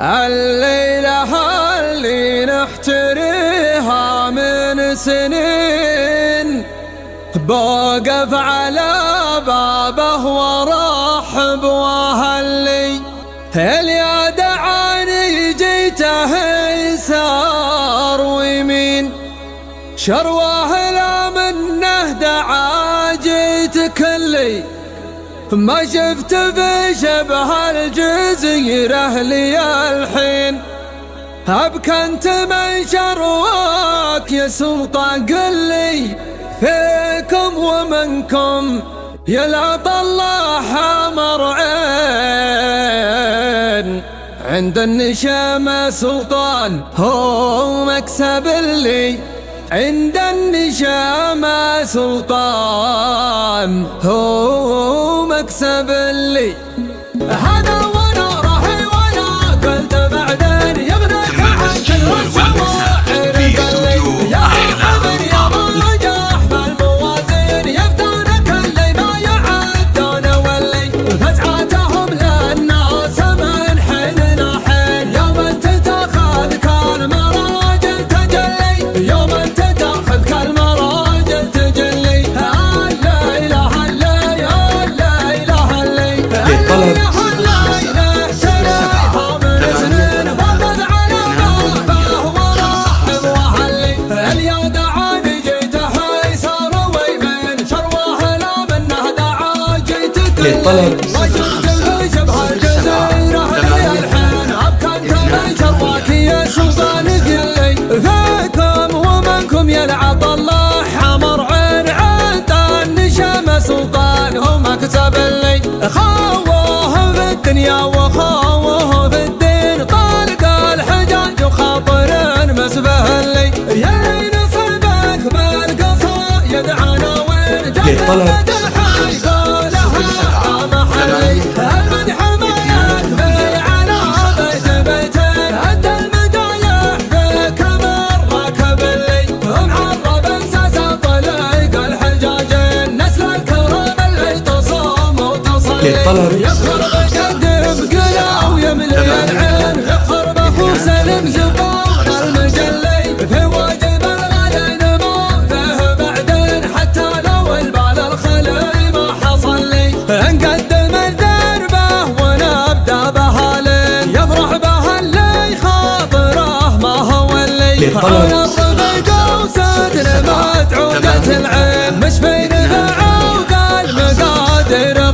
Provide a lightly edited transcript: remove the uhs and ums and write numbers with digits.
الليلة اللي نحتريها من سنين بوقف على بابه ورحب واهلي اللي دعاني جيته يسار ويمين شرواه لا منه دعا جيت كلي ما شفت بشبه الجزيرة لي الحين أبكى أنت من شرواك يا سلطان قل لي فيكم ومنكم يلعب الله حمر عين عند النشامة سلطان هو مكسب لي عند النشامة سلطان هو مكسب لي هذا وانا راهي وانا قلت بعدين يبنك عن كل الشواعر قلي يا حمد يا مرجح بالموازين يفتونك اللي ما يعدون ولي فزعتهم للناس من حين لحين يوم انت تاخذ كان مراجل تجلي يوم انت تاخذ كان مراجل تجلي لا اله الا لا اله الا للطلب ما شفت شبه الجزيرة هي الحين أبكى أنت من شرواك يا سلطان قلي فيكم ومنكم يلعب الله حمر عين عند النشامة سلطان هو مكسب لي خاوه في الدنيا وخاوه في الدين طالق الحجاج وخاطر مسبه لي يلي نصبك بالقصايد عناوين للطلب المدح ما يكفي على بيت بيتين أدى المدايح فيك مرة كبلي معرب انساس طليق الحجاجين نسل الكرم اللي تصوم وتصلي يفخر بقدم قلا ويملي العين يفخر بأخو سلم زبون المجلي في واجب الغالين ما له بعدين حتى لو البال الخلي ما حصل لي انقدم الدربه ونبدا بهالين يفرح به اللي خاطره ما هو اللي على الرفق وسدر مدعوقة العين مش بين ذا عوق المقادر